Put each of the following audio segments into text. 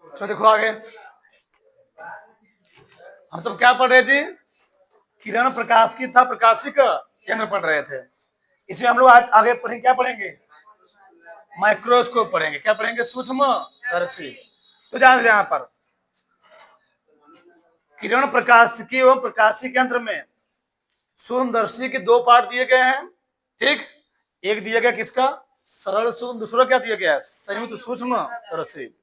तो देखो आगे हम सब क्या पढ़ रहे जी, किरण प्रकाश की था प्रकाशिक केंद्र पढ़ रहे थे। इसमें हम लोग आज आगे पढ़ेंगे, क्या पढ़ेंगे, माइक्रोस्कोप पढ़ेंगे। क्या पढ़ेंगे, सूक्ष्म दर्शी। तो ध्यान से यहाँ पर किरण प्रकाशिकी एवं प्रकाशिक यंत्र में सूक्ष्मदर्शी के दो पार्ट दिए गए हैं। ठीक, एक दिया गया किसका, सरल सूक्ष्म, दूसरा क्या दिया गया है, संयुक्त सूक्ष्म दर्शी।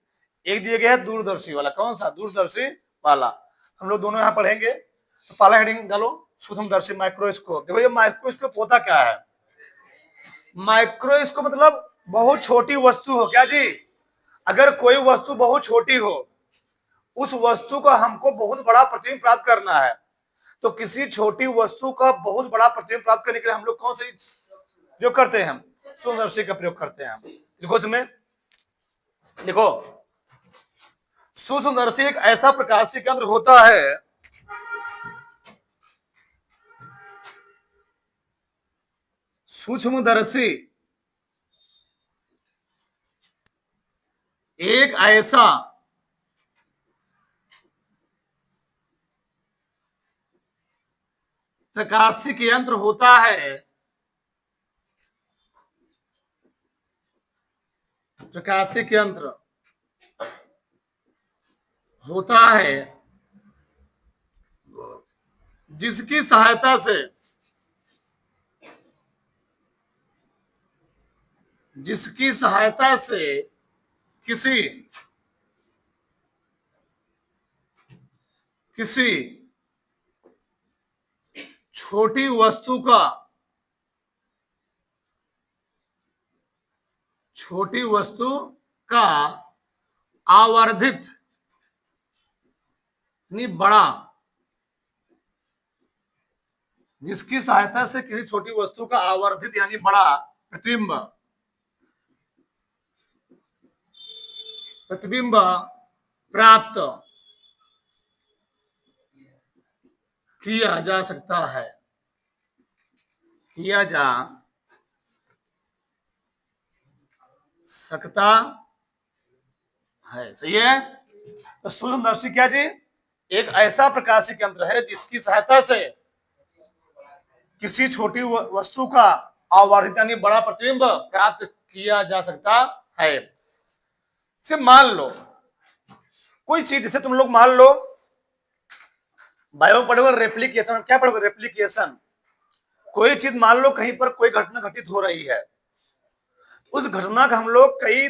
एक दिया गया है दूरदर्शी वाला, कौन सा, दूरदर्शी वाला। हम लोग दोनों यहाँ पढ़ेंगे। तो पहला हेडिंग डालो, सूक्ष्मदर्शी माइक्रोस्कोप। देखो ये माइक्रोस्कोप होता क्या है, माइक्रोस्कोप मतलब बहुत छोटी वस्तु हो। क्या जी, अगर कोई वस्तु बहुत छोटी हो, उस वस्तु का हमको बहुत बड़ा प्रतिबिंब प्राप्त करना है, तो किसी छोटी वस्तु का बहुत बड़ा प्रतिबिंब प्राप्त करने के लिए हम लोग कौन सी प्रयोग करते हैं, हम सूक्ष्मदर्शी का प्रयोग करते हैं। देखो इसमें, देखो सूक्ष्मदर्शी एक ऐसा प्रकाशीय यंत्र होता है सूक्ष्मदर्शी एक ऐसा प्रकाशिक यंत्र होता है, प्रकाशिक यंत्र होता है जिसकी सहायता से, जिसकी सहायता से किसी किसी छोटी वस्तु का, छोटी वस्तु का आवर्धित यानी बड़ा, जिसकी सहायता से किसी छोटी वस्तु का आवर्धित यानी बड़ा प्रतिबिंब, प्रतिबिंब प्राप्त किया जा सकता है, किया जा सकता है। सही है। तो सूक्ष्मदर्शी क्या जी, एक ऐसा प्रकाशिक यंत्र है जिसकी सहायता से किसी छोटी वस्तु का आवर्धित यानी बड़ा प्रतिबिंब प्राप्त किया जा सकता है। से मान लो कोई चीज, जैसे तुम लोग मान लो बायो पढ़ोगे रेप्लीकेशन, क्या पढ़ोगे, रेप्लीकेशन। कोई चीज मान लो कहीं पर कोई घटना घटित हो रही है, उस घटना का हम लोग कई,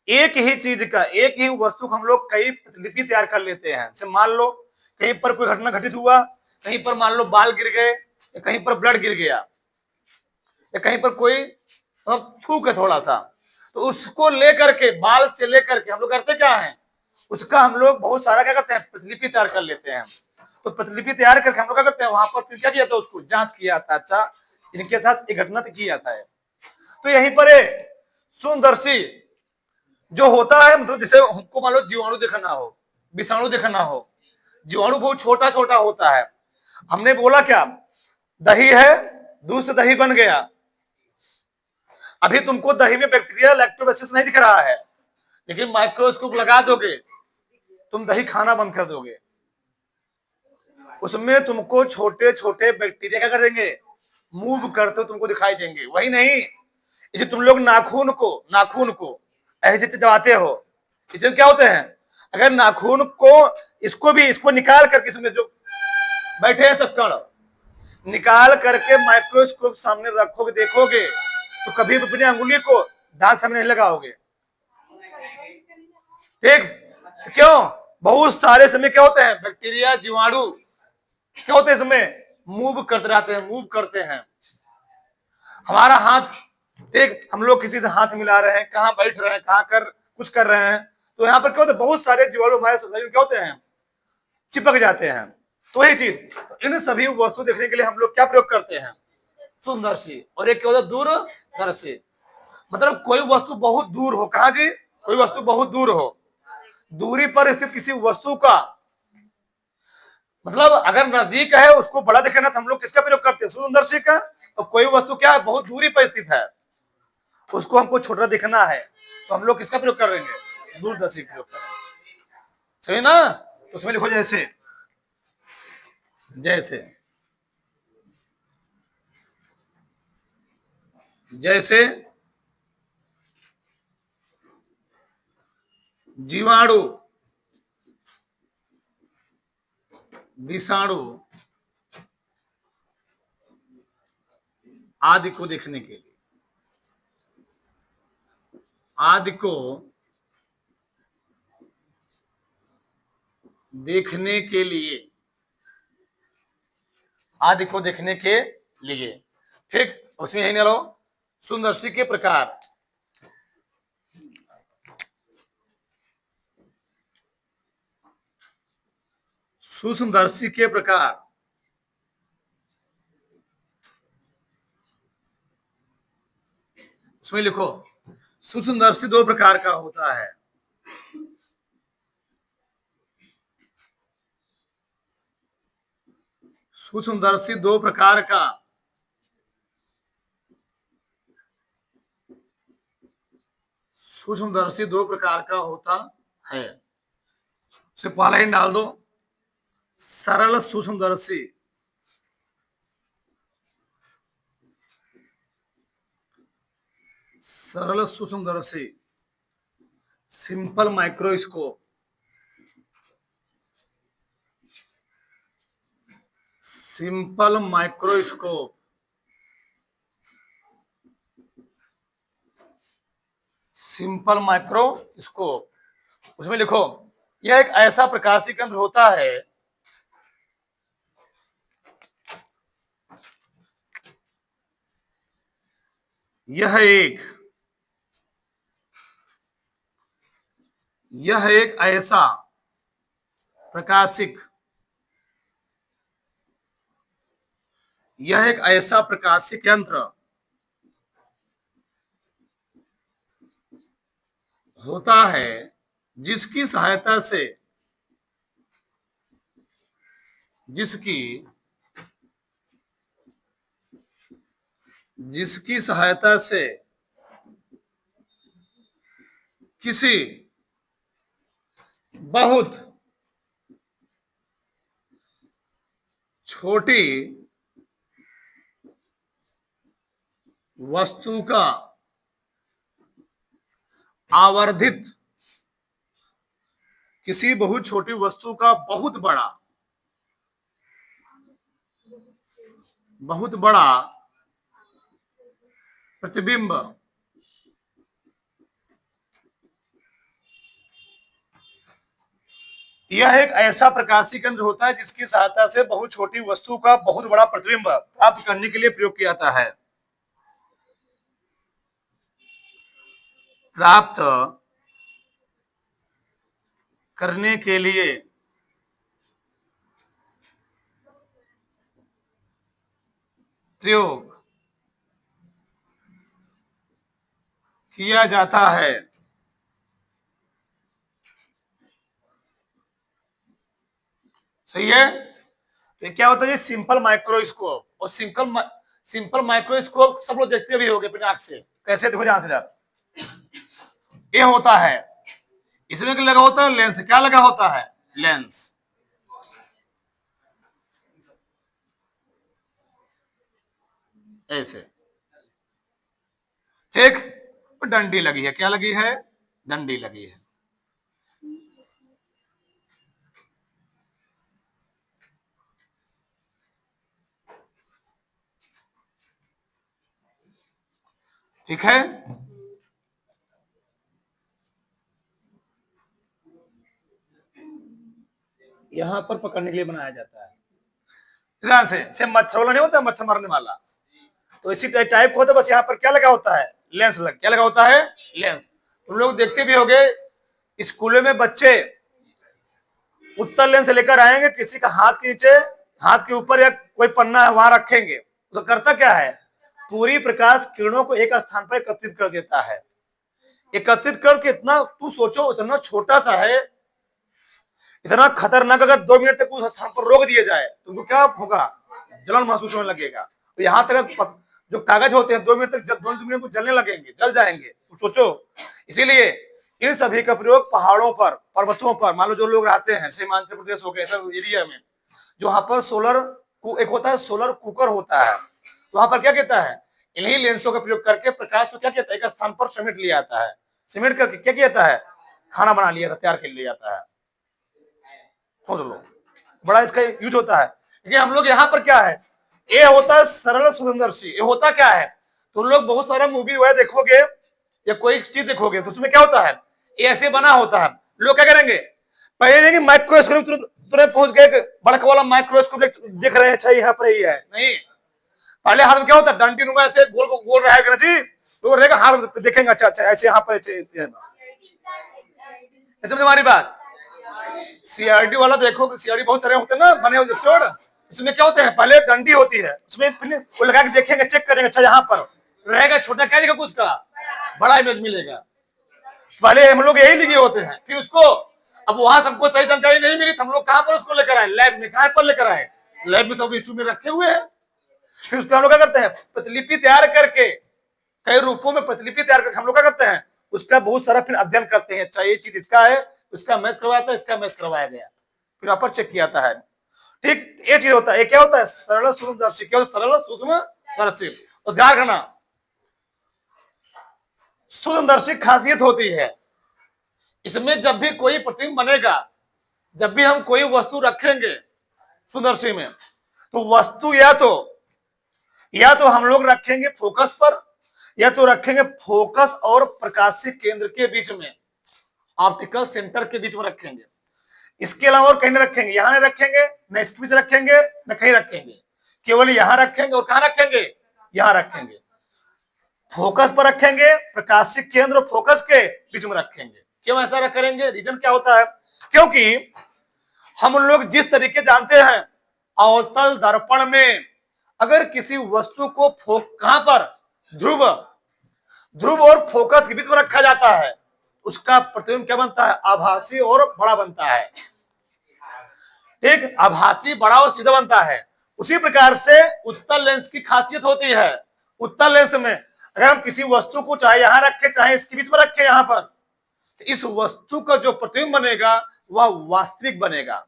एक ही चीज का, एक ही वस्तु का हम लोग कई प्रतिलिपि तैयार कर लेते हैं। जैसे मान लो कहीं पर कोई घटना घटित हुआ, कहीं पर मान लो बाल गिर गए, या कहीं पर ब्लड गिर गया, या कहीं पर कोई थूक है थोड़ा सा, तो उसको लेकर के, बाल से लेकर के हम लोग करते क्या है, उसका हम लोग बहुत सारा क्या करते हैं, प्रतिलिपि तैयार कर लेते हैं। तो प्रतिलिपि तैयार करके हम लोग क्या करते हैं, वहां पर फिर क्या किया था, उसको जांच किया था, अच्छा इनके साथ एक घटना की जाता है। तो यहीं पर सूक्ष्मदर्शी जो होता है, मतलब जैसे हमको मान लो जीवाणु देखना हो, विषाणु देखना हो, जीवाणु बहुत छोटा छोटा होता है। हमने बोला क्या, दही है, दूध से दही बन गया, अभी तुमको दही में बैक्टीरिया लैक्टोबैसिलस नहीं दिख रहा है, लेकिन माइक्रोस्कोप लगा दोगे तुम दही खाना बंद कर दोगे, उसमें तुमको छोटे छोटे बैक्टीरिया क्या करेंगे, मूव करते हो तुमको दिखाई देंगे। वही नहीं, जो तुम लोग नाखून को ऐसे चबाते हो, इसमें क्या होते हैं, अगर नाखून को, इसको निकाल करके, इसमें जो बैठे हैं सब कण निकाल करके माइक्रोस्कोप सामने रखोगे, देखोगे, तो कभी भी अपनी अंगुली को दांत सामने नहीं लगाओगे। ठीक, तो क्यों, बहुत सारे समय क्या होते हैं, बैक्टीरिया जीवाणु क्या होते हैं, इसमें मूव करते रहते हैं, मूव करते हैं। हमारा हाथ, एक हम लोग किसी से हाथ मिला रहे हैं, कहाँ बैठ रहे हैं, कहाँ कर कुछ कर रहे हैं, तो यहाँ पर क्या होता है, बहुत सारे जीवाणु हमारे शरीर में क्या होते हैं, चिपक जाते हैं। तो यही चीज, इन सभी वस्तु देखने के लिए हम लोग क्या प्रयोग करते हैं, सूक्ष्मदर्शी। और एक क्या होता है, दूरदर्शी। मतलब कोई वस्तु बहुत दूर हो, कहा जी, कोई वस्तु बहुत दूर हो, दूरी पर स्थित किसी वस्तु का, मतलब अगर नजदीक है उसको बड़ा देखना तो हम लोग किसका प्रयोग करते हैं, सूक्ष्मदर्शी का। तो कोई वस्तु क्या है, बहुत दूरी पर स्थित है, उसको हमको छोटा दिखना है, तो हम लोग किसका प्रयोग करेंगे, दूरदर्शी प्रयोग करें, सही ना। तो उसमें लिखो जैसे, जैसे जैसे जीवाणु, विषाणु आदि को देखने के लिए, आदि को देखने के लिए, आदि को देखने के लिए, ठीक। उसमें यही ना लो, सूक्ष्मदर्शी के प्रकार, सूक्ष्मदर्शी के प्रकार, उसमें लिखो सूक्ष्मदर्शी दो प्रकार का होता है। सूक्ष्मदर्शी दो प्रकार का, सूक्ष्मदर्शी दो प्रकार का होता है। उसे पहला ही डाल दो, सरल सूक्ष्मदर्शी, सरल सूक्ष्मदर्शी, simple microscope, simple microscope, simple microscope. उसमें लिखो यह एक ऐसा प्रकाशीय केंद्र होता है, यह एक ऐसा प्रकाशिक, यह एक ऐसा प्रकाशिक यंत्र होता है जिसकी सहायता से, जिसकी सहायता से किसी बहुत छोटी वस्तु का आवर्धित, किसी बहुत छोटी वस्तु का बहुत बड़ा प्रतिबिंब यह एक ऐसा प्रकाशीय केंद्र होता है जिसकी सहायता से बहुत छोटी वस्तु का बहुत बड़ा प्रतिबिंब प्राप्त करने के लिए प्रयोग किया जाता है, प्राप्त करने के लिए प्रयोग किया जाता है। सही है। तो क्या होता है सिंपल माइक्रोस्कोप, और सिंपल माइक्रोस्कोप सब लोग देखते भी होंगे अपनी आंख से। कैसे देखो ध्यान से, ये होता है, इसमें क्या लगा होता है, लेंस। क्या लगा होता है, लेंस। ऐसे, ठीक। डंडी लगी है, क्या लगी है, डंडी लगी है। ठीक है। यहां पर पकड़ने के लिए बनाया जाता है, ध्यान से मच्छर वाला नहीं होता, मच्छर मारने वाला, तो इसी टाइप होता है। बस यहाँ पर क्या लगा होता है, लेंस क्या लगा होता है, लेंस। तुम लोग देखते भी होंगे स्कूलों में बच्चे उत्तर लेंस लेकर आएंगे, किसी का हाथ के नीचे, हाथ के ऊपर या कोई पन्ना है वहां रखेंगे, तो करता क्या है, पूरी प्रकाश किरणों को एक स्थान पर एकत्रित कर देता है। एकत्रित करके इतना, तू सोचो इतना छोटा सा है, इतना खतरनाक, अगर 2 मिनट तक उस स्थान पर रोक दिया जाए तुमको क्या होगा, जलन महसूस होने लगेगा। तो यहाँ तक जो कागज होते हैं 2 मिनट तक, 2 मिनट को जलने लगेंगे, जल जाएंगे, तो सोचो। इसीलिए इन सभी का प्रयोग पहाड़ों पर, पर्वतों पर, मान लो जो लोग रहते हैं सीमांचल प्रदेश हो गए सब एरिया में, जो वहां पर सोलर एक होता है, सोलर कुकर होता है, तो वहां पर क्या कहता है, इन्हीं लेंसों का प्रयोग करके प्रकाश को क्या कहता है, एक स्थान पर समेट लिया जाता है, समेट करके क्या किया जाता है, खाना बना लिया, तैयार कर लिया जाता है। सोच लो, बड़ा इसका यूज होता है। लेकिन हम लोग यहाँ पर क्या है, ये होता है सरल सुंदरशी। ये होता क्या है, तुम लोग बहुत सारा मूवी वगैरह देखोगे या कोई चीज देखोगे तो उसमें क्या होता है, ये ऐसे बना होता है। लोग क्या करेंगे, पहले माइक्रोस्कोप तुरंत पहुंच गए, बड़का वाला माइक्रोस्कोप देख रहे हैं, अच्छा यहाँ पर ही है, नहीं, पहले हाथ में क्या होता है, डंडी नुमा ऐसे गोल गोल रहेगा जी, तो रहेगा हाथ देखेंगे, अच्छा अच्छा ऐसे यहाँ पर ऐसे। समझ हमारी बात, सीआरडी वाला देखो, सीआरडी बहुत सारे होते हैं ना बने हुए एपिसोड, उसमें क्या होते हैं, पहले डंडी होती है, उसमें वो लगा के देखेंगे, चेक करेंगे, अच्छा यहाँ पर रहेगा, छोटा क्या दिखेगा, कुछ का बड़ा इमेज मिलेगा। पहले हम लोग यही लिए होते हैं, फिर उसको अब वहां सबको सही जानकारी नहीं मिली, हम लोग कहां पर उसको लेकर आए, लैब में, कहां पर लेकर आए, लैब में सब इशू में रखे हुए हैं। फिर उसको हम लोग क्या करते हैं, प्रतिलिपि तैयार करके, कई रूपों में प्रतिलिपि तैयार करके हम लोग क्या करते हैं, उसका बहुत सारा फिर अध्ययन करते हैं, अच्छा ये चीज इसका है, उसका मैच करवाया था, इसका मैच करवाया गया, फिर वहां पर चेक किया जाता है। ठीक, ये चीज होता है। ये क्या होता है, सरल सूक्ष्मदर्शी, क्या होता है, सरल सूक्ष्मदर्शी। तो ध्यान रखना, सूक्ष्मदर्शी खासियत होती है, इसमें जब भी कोई प्रतिबिंब बनेगा, जब भी हम कोई वस्तु रखेंगे सूक्ष्मदर्शी में, तो वस्तु या तो हम लोग रखेंगे फोकस पर, या तो रखेंगे फोकस और प्रकाशिक केंद्र के बीच में, ऑप्टिकल सेंटर के बीच में रखेंगे। इसके अलावा और कहीं नहीं रखेंगे, यहां नहीं रखेंगे, न इसके बीच रखेंगे, न कहीं रखेंगे, केवल यहां रखेंगे। और कहां रखेंगे, यहां रखेंगे, फोकस पर रखेंगे, प्रकाशिक केंद्र फोकस के बीच में रखेंगे। क्यों ऐसा करेंगे, रीजन क्या होता है, क्योंकि हम लोग जिस तरीके जानते हैं, अवतल दर्पण में अगर किसी वस्तु को कहां पर, ध्रुव और फोकस के बीच में रखा जाता है, उसका प्रतिबिंब क्या बनता है, आभासी और बड़ा बनता है। ठीक, आभासी, बड़ा और सीधा बनता है। उसी प्रकार से उत्तल लेंस की खासियत होती है। उत्तल लेंस में अगर हम किसी वस्तु को चाहे यहां रखे, चाहे इसके बीच में रखे, यहां पर, तो इस वस्तु का जो प्रतिबिंब बनेगा वह वास्तविक बनेगा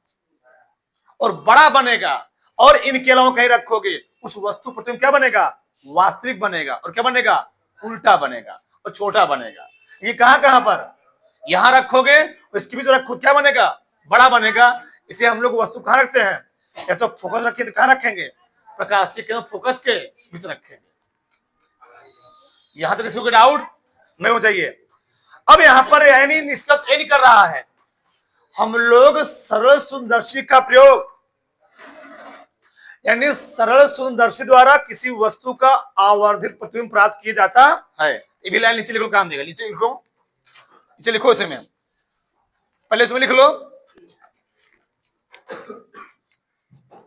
और बड़ा बनेगा। और इनके अलावा कहीं रखोगे, उस वस्तु प्रतिबिंब क्या बनेगा, वास्तविक बनेगा, और क्या बनेगा, उल्टा बनेगा और छोटा बनेगा। ये कहां पर, यहां रखोगे, इसके बीच रखो, क्या बनेगा, बड़ा बनेगा। इसे हम लोग वस्तु कहां रखते हैं, या तो फोकस रखें, तो कहां रखेंगे, प्रकाशिक केंद्र फोकस के बीच रखेंगे। यहां तक किसी को डाउट नहीं हो चाहिए। अब यहां पर यानी निष्कर्ष ये नहीं कर रहा है, हम लोग सरल सूक्ष्मदर्शी का प्रयोग, यानी सरल सूक्ष्मदर्शी द्वारा किसी वस्तु का आवर्धित प्रतिबिंब प्राप्त किया जाता है। ये भी लाइन नीचे लिखो, काम देगा, नीचे लिखो, नीचे लिखो, इसे में पहले इसमें लिख लो,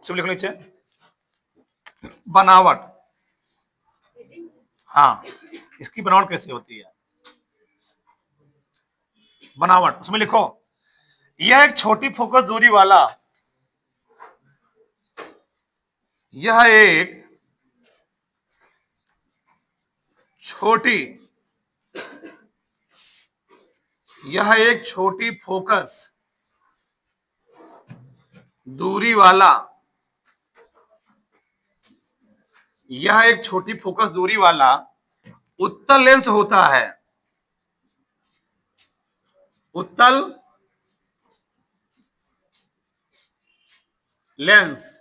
इसमें लिखो नीचे, बनावट। हाँ, इसकी बनावट कैसे होती है, बनावट, उसमें लिखो, यह एक छोटी फोकस दूरी वाला, यह एक छोटी फोकस दूरी वाला, यह एक छोटी फोकस दूरी वाला उत्तल लेंस होता है। उत्तल लेंस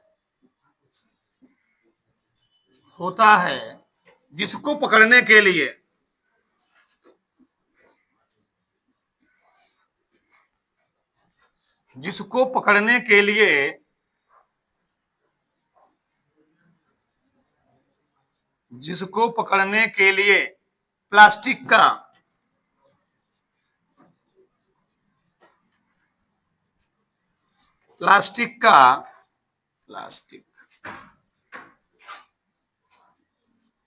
होता है, जिसको पकड़ने के लिए प्लास्टिक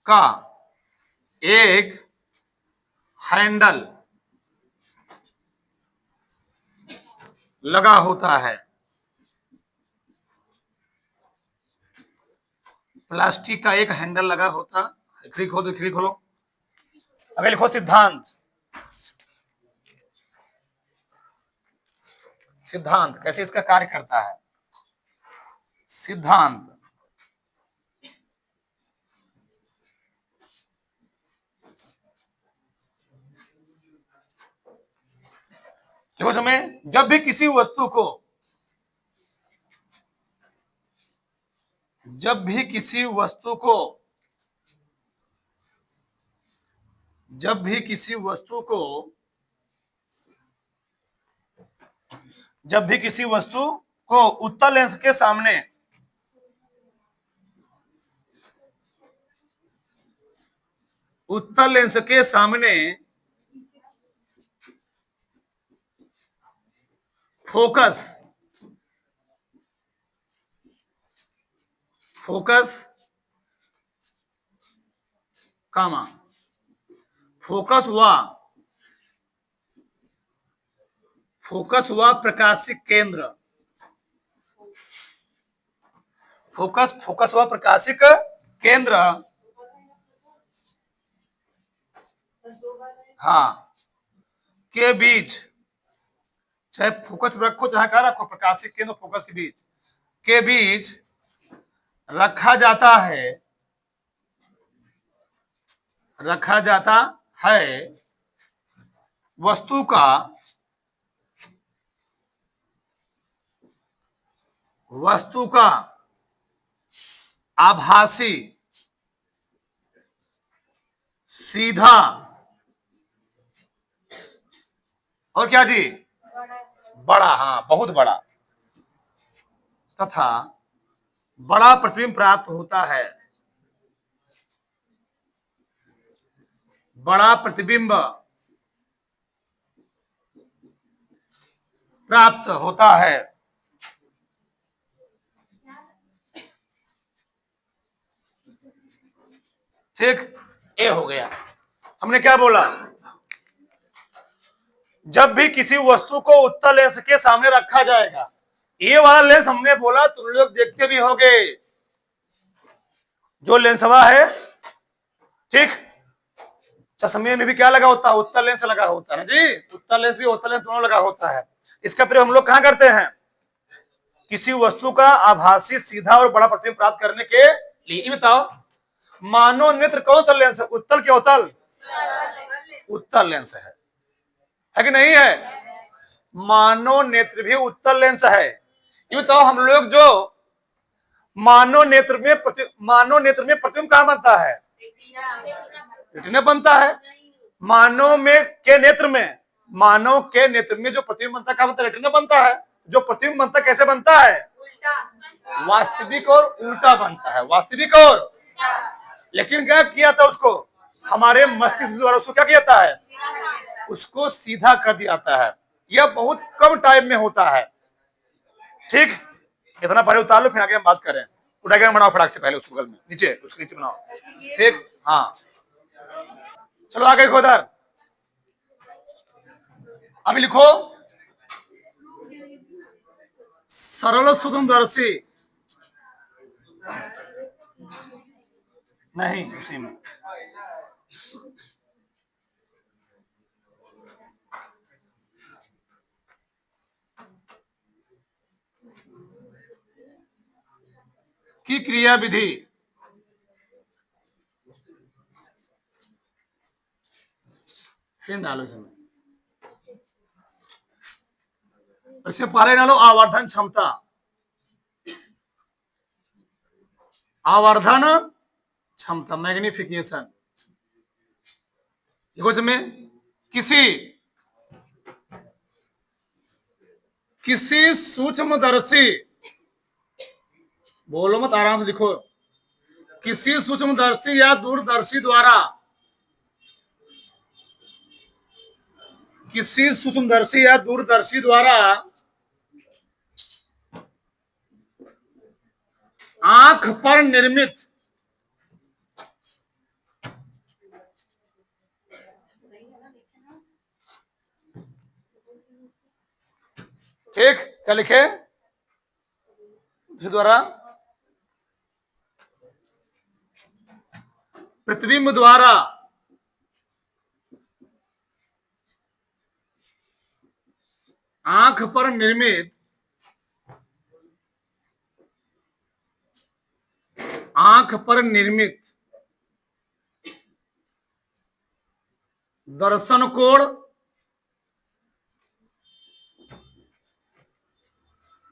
का एक हैंडल लगा होता है। प्लास्टिक का एक हैंडल लगा होता, खिड़की खोलो, अगर लिखो सिद्धांत, सिद्धांत कैसे इसका कार्य करता है, सिद्धांत। देखो समय, जब भी किसी वस्तु को, जब भी किसी वस्तु को, जब भी किसी वस्तु को, जब भी किसी वस्तु को उत्तल लेंस के सामने, उत्तल लेंस के सामने फोकस, फोकस कामा, फोकस हुआ, फोकस हुआ प्रकाशिक केंद्र, फोकस, फोकस हुआ प्रकाशिक केंद्र, हाँ, के बीच, चाहे फोकस रखो चाहे क्या रखो, प्रकाशिक केंद्र फोकस के बीच, के बीच रखा जाता है, रखा जाता है वस्तु का, वस्तु का आभासी सीधा और क्या जी, बड़ा, हाँ बहुत बड़ा, तथा बड़ा प्रतिबिंब प्राप्त होता है, बड़ा प्रतिबिंब प्राप्त होता है। ठीक, ए हो गया। हमने क्या बोला, जब भी किसी वस्तु को उत्तल लेंस के सामने रखा जाएगा, ये वाला लेंस हमने बोला तुम लोग देखते भी होंगे, जो लेंसवा है, ठीक, चश्मे में भी क्या लगा होता है, उत्तल लेंस लगा होता है जी, उत्तल लेंस भी उत्तल लेंस दोनों लगा होता है। इसका प्रयोग हम लोग कहां करते हैं, किसी वस्तु का आभासी सीधा और बड़ा प्रतिबिंब प्राप्त करने के लिए। बताओ मानव नेत्र कौन सा लेंस है, उत्तल के अवतल, उत्तल लेंस है कि नहीं है, मानव नेत्र भी उत्तल लेंस है। ये बताओ हम लोग जो मानव नेत्र में प्रतिबिंब कहां बनता है, रेटिना बनता है। मानव में के नेत्र में, मानव के नेत्र में जो प्रतिबिंब बनता है क्या बनता है, रेटिना बनता है। जो प्रतिबिंब बनता कैसे बनता है, वास्तविक और उल्टा बनता है, वास्तविक और, लेकिन क्या किया था उसको, हमारे मस्तिष्क द्वारा उसको क्या किया जाता है, उसको सीधा कर दिया जाता है। यह बहुत कम टाइम में होता है। ठीक, इतना पहले उतार लो फिर आगे हम बात करें। डायग्राम बनाओ फटाक से, पहले उसको बगल में नीचे, उसके नीचे बनाओ। ठीक, हाँ चलो आगे लिखो इधर, अभी लिखो सरल सूक्ष्मदर्शी, नहीं उसी में, की क्रिया विधि, फिर डालो इसमें, इससे पहले डालो आवर्धन क्षमता, आवर्धन क्षमता मैग्निफिकेशन। देखो इसमें किसी, किसी सूक्ष्मदर्शी, बोलो मत आराम से लिखो, किसी सूक्ष्मदर्शी या दूरदर्शी द्वारा, किसी सूक्ष्मदर्शी या दूरदर्शी द्वारा आंख पर निर्मित, ठीक क्या लिखे, द्वारा, प्रतिबिंब द्वारा आंख पर निर्मित दर्शन कोण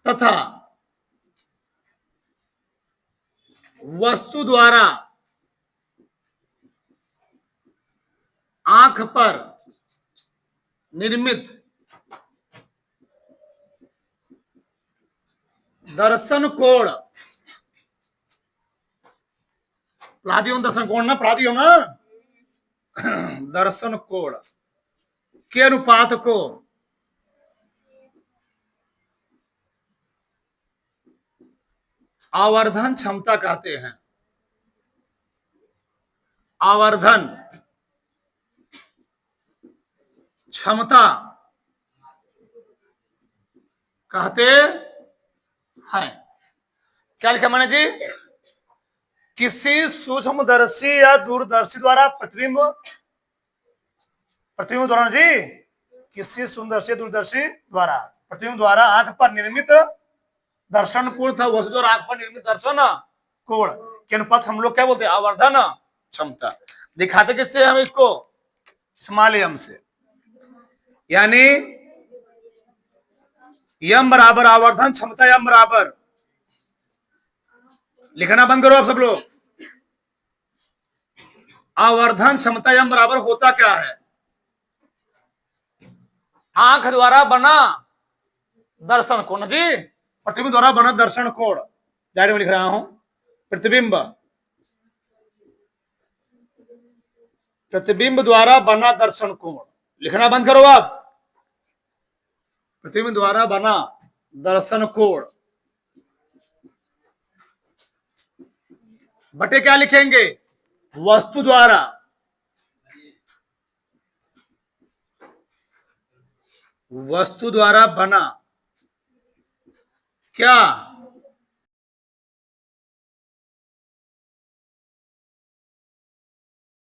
तथा वस्तु द्वारा आंख पर निर्मित दर्शन कोण, प्रादियों दर्शन कोण ना, प्रादियों ना दर्शन कोण के अनुपात को आवर्धन क्षमता कहते हैं। आवर्धन क्षमता कहते हैं। क्या लिखा मैंने जी? किसी सूक्ष्मदर्शी या दूरदर्शी द्वारा प्रतिबिंब द्वारा जी, किसी सूक्ष्मदर्शी दूरदर्शी द्वारा प्रतिबिंब द्वारा आंख पर निर्मित दर्शन कोण था, वस्तु द्वारा आंख पर निर्मित दर्शन कोण के अनुपात हम लोग क्या बोलते हैं? आवर्धन क्षमता। दिखाते किससे हम इसको? स्मॉल एम से, यानी यम बराबर आवर्धन क्षमता, यम बराबर, लिखना बंद करो आप सब लोग। आवर्धन क्षमता यम बराबर होता क्या है? आंख द्वारा बना दर्शन कोण जी, प्रतिबिंब द्वारा बना दर्शन कोण, डायरेक्ट में लिख रहा हूं। प्रतिबिंब द्वारा बना दर्शन कोण, लिखना बंद करो आप। प्रतिबिंब द्वारा बना दर्शन कोण बटे क्या लिखेंगे? वस्तु द्वारा बना क्या?